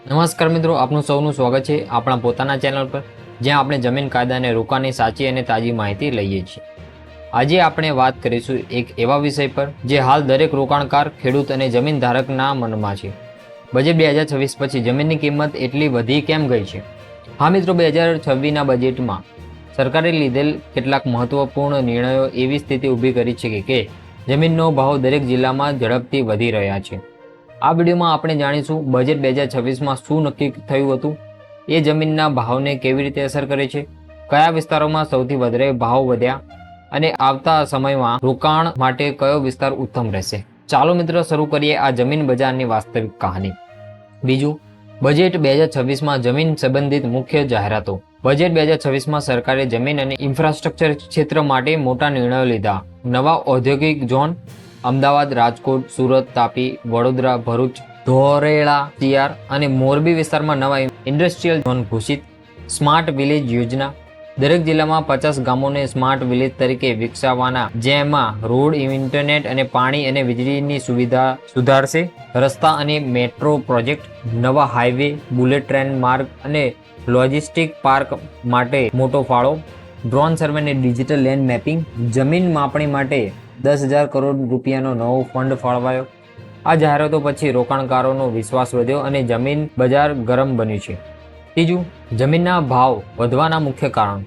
નમસ્કાર મિત્રો, આપનું સૌનું સ્વાગત છે આપણા પોતાના ચેનલ પર, જ્યાં આપણે જમીન કાયદા અને રોકાણની સાચી અને તાજી માહિતી લઈએ છીએ. આજે આપણે વાત કરીશું એક એવા વિષય પર જે હાલ દરેક રોકાણકાર, ખેડૂત અને જમીન ધારકના મનમાં છે. બજેટ 2026 પછી જમીનની કિંમત એટલી વધી કેમ ગઈ છે? હા મિત્રો, 2026ના બજેટમાં સરકારે લીધેલ કેટલાક મહત્વપૂર્ણ નિર્ણયો એવી સ્થિતિ ઊભી કરી છે કે જમીનનો ભાવ દરેક જિલ્લામાં ઝડપથી વધી રહ્યા છે. આ વિડીયોમાં આપણે જાણીશું બજેટ 2026માં શું નક્કી થયું હતું, એ જમીનના ભાવને કેવી રીતે અસર કરે છે, કયા વિસ્તારોમાં સૌથી વધારે ભાવ વધ્યા અને આવતા સમયમાં રોકાણ માટે કયો વિસ્તાર ઉત્તમ રહેશે. ચાલો મિત્રો શરૂ કરીએ આ જમીન બજારની વાસ્તવિક કહાની. બીજું, બજેટ 2026માં જમીન સંબંધિત મુખ્ય જાહેરાતો. બજેટ 2026માં સરકારે જમીન અને ઇન્ફ્રાસ્ટ્રક્ચર ક્ષેત્ર માટે મોટા નિર્ણયો લીધા. નવા ઔદ્યોગિક ઝોન અમદાવાદ, રાજકોટ, સુરત, તાપી, વડોદરા, ભરૂચ, ધોરેલા, સિયાર અને મોરબી વિસ્તારમાં નવા ઇન્ડસ્ટ્રીયલ ઝોન ઘોષિત. સ્માર્ટ વિલેજ યોજના. દરેક જિલ્લામાં 50 ગામોને સ્માર્ટ વિલેજ તરીકે વિકસાવવાના, જેમાં રોડ, ઇન્ટરનેટ અને પાણી અને વીજળીની સુવિધા સુધારશે. રસ્તા અને મેટ્રો પ્રોજેક્ટ. નવા હાઈવે, બુલેટ ટ્રેન માર્ગ અને લોજિસ્ટિક પાર્ક માટે મોટો ફાળો. ડ્રોન સર્વે અને ડિજિટલ લેન્ડ મેપિંગ. જમીન માપણી માટે 10,000 કરોડ રૂપિયાનો નવો ફંડ ફાળવાયો. આ જાહેરાતો પછી રોકાણકારોનો વિશ્વાસ વધ્યો અને જમીન બજાર ગરમ બન્યું છે. ત્રીજું, જમીનના ભાવ વધવાના મુખ્ય કારણ.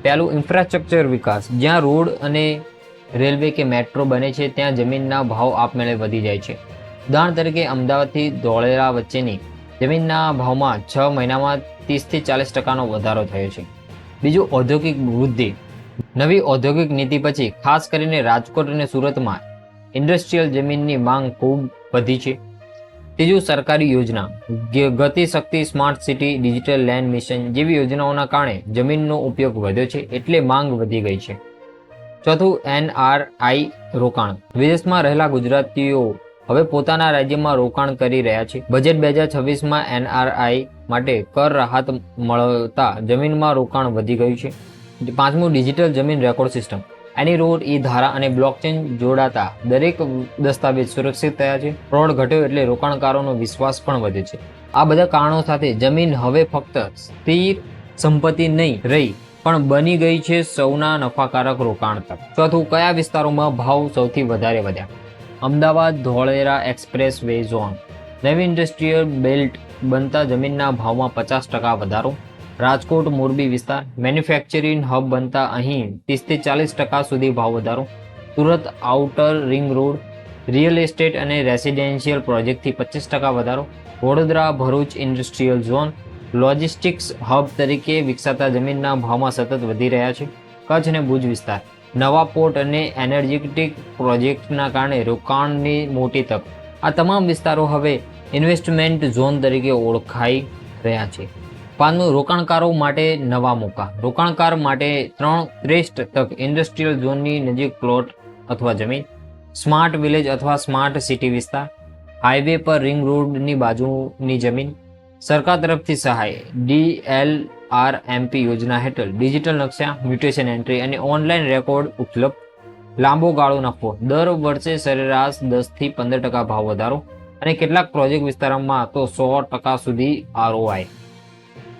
પહેલું, ઇન્ફ્રાસ્ટ્રક્ચર વિકાસ. જ્યાં રોડ અને રેલવે કે મેટ્રો બને છે ત્યાં જમીનના ભાવ આપમેળે વધી જાય છે. ઉદાહરણ તરીકે અમદાવાદથી ધોળેરા વચ્ચેની જમીનના ભાવમાં 6 મહિનામાં 30થી 40% વધારો થયો છે. બીજું, ઔદ્યોગિક વૃદ્ધિ. નવી ઔદ્યોગિક નીતિ પછી ખાસ કરીને રાજકોટ અને સુરતમાં ઇન્ડસ્ટ્રીયલ જમીનની માંગ ખૂબ વધી છે. ત્રીજું, સરકારી યોજના. Gati Shakti, smart city, digital land mission જેવી યોજનાઓના કારણે જમીનનો ઉપયોગ વધ્યો છે, એટલે માંગ વધી ગઈ છે. ચોથું, NRI રોકાણ. વિદેશમાં રહેલા ગુજરાતીઓ હવે પોતાના રાજ્યમાં રોકાણ કરી રહ્યા છે. બજેટ 2026માં NRI માટે કર રાહત મળતા જમીનમાં રોકાણ વધી ગયું છે. પાંચમું, ડિજિટલ જમીન રેકોર્ડ સિસ્ટમ. એની રોડ, ઈ ધારા અને બ્લોકચેન જોડાતા દરેક દસ્તાવેજ સુરક્ષિત થયા છે. ફ્રોડ ઘટ્યો એટલે રોકાણકારોનો વિશ્વાસ પણ વધે છે. આ બધા કારણો સાથે જમીન હવે ફક્ત સ્થિર સંપત્તિ નહીં રહી, પણ બની ગઈ છે સૌના નફાકારક રોકાણ તક. ચોથું, કયા વિસ્તારોમાં ભાવ સૌથી વધારે વધ્યા? Ahmedabad Dholera expressway zone. નવી ઇન્ડસ્ટ્રીયલ બેલ્ટ બનતા જમીનના ભાવમાં 50% વધારો. રાજકોટ મોરબી વિસ્તાર મેન્યુફેક્ચરિંગ હબ બનતા અહીં 30થી 40% સુધી ભાવ વધારો. Surat outer ring road real estate અને રેસિડેન્શિયલ પ્રોજેક્ટથી 25% વધારો. Vadodara Bharuch industrial zone logistics hub તરીકે વિકસાતા જમીનના ભાવમાં સતત વધી રહ્યા છે. કચ્છ અને ભુજ વિસ્તાર નવા પોર્ટ અને એનર્જેટિક પ્રોજેક્ટના કારણે રોકાણની મોટી તક. આ તમામ વિસ્તારો હવે ઇન્વેસ્ટમેન્ટ ઝોન તરીકે ઓળખાઈ રહ્યા છે. પાંચમું, રોકાણકારો માટે નવા મોકા. રોકાણકાર માટે 3 શ્રેષ્ઠ તક. ઇન્ડસ્ટ્રીયલ ઝોનની નજીક પ્લોટ અથવા જમીન, સ્માર્ટ વિલેજ અથવા સ્માર્ટ સિટી વિસ્તાર, હાઈવે પર રિંગ રોડની બાજુની જમીન. સરકાર તરફથી સહાય. DLRMP યોજના હેઠળ ડિજિટલ નકશા, મ્યુટેશન એન્ટ્રી અને ઓનલાઈન રેકોર્ડ ઉપલબ્ધ. લાંબો ગાળો નફો. દર વર્ષે સરેરાશ 10થી 15% ભાવ વધારો અને કેટલાક પ્રોજેક્ટ વિસ્તારોમાં તો 100% સુધી ROI.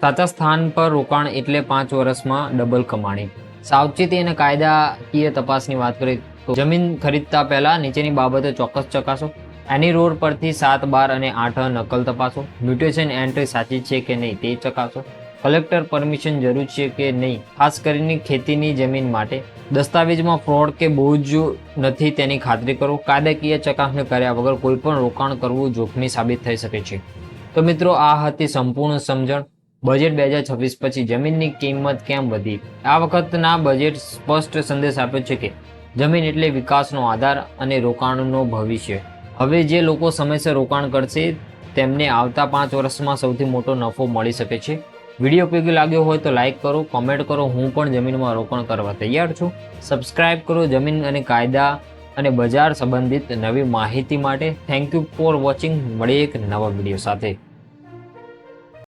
સાચા સ્થાન પર રોકાણ એટલે 5 વર્ષમાં ડબલ કમાણી. સાવચેતી અને કાયદાકીય તપાસની વાત કરીએ તો જમીન ખરીદતા પહેલા નીચેની બાબતો ચોક્કસ ચકાસો. એની રોડ પરથી 7, 12 અને 8 નકલ તપાસો. મ્યુટેશન એન્ટ્રી સાચી છે કે નહીં તે ચકાસો. કલેક્ટર પરમિશન જરૂર છે કે નહીં, ખાસ કરીને ખેતીની જમીન માટે. દસ્તાવેજમાં ફ્રોડ કે બોજ નથી તેની ખાતરી કરો. કાયદાકીય ચકાસણી કર્યા વગર કોઈ પણ રોકાણ કરવું જોખમી સાબિત થઈ શકે છે. તો મિત્રો, આ હતી સંપૂર્ણ સમજણ બજેટ 2026 પછી જમીનની કિંમત કેમ વધી. આ વખતના બજેટ સ્પષ્ટ સંદેશ આપ્યો છે કે જમીન એટલે વિકાસનો આધાર અને રોકાણનો ભવિષ્ય. હવે જે લોકો સમયસર રોકાણ કરશે તેમને આવતા 5 વર્ષમાં સૌથી મોટો નફો મળી શકે છે. વિડીયો ઉપયોગી લાગ્યો હોય તો લાઇક કરો, કોમેન્ટ કરો. હું પણ જમીનમાં રોકાણ કરવા તૈયાર છું. સબસ્ક્રાઇબ કરો જમીન અને કાયદા અને બજાર સંબંધિત નવી માહિતી માટે. Thank you for watching. મળીએ એક નવા વિડીયો સાથે.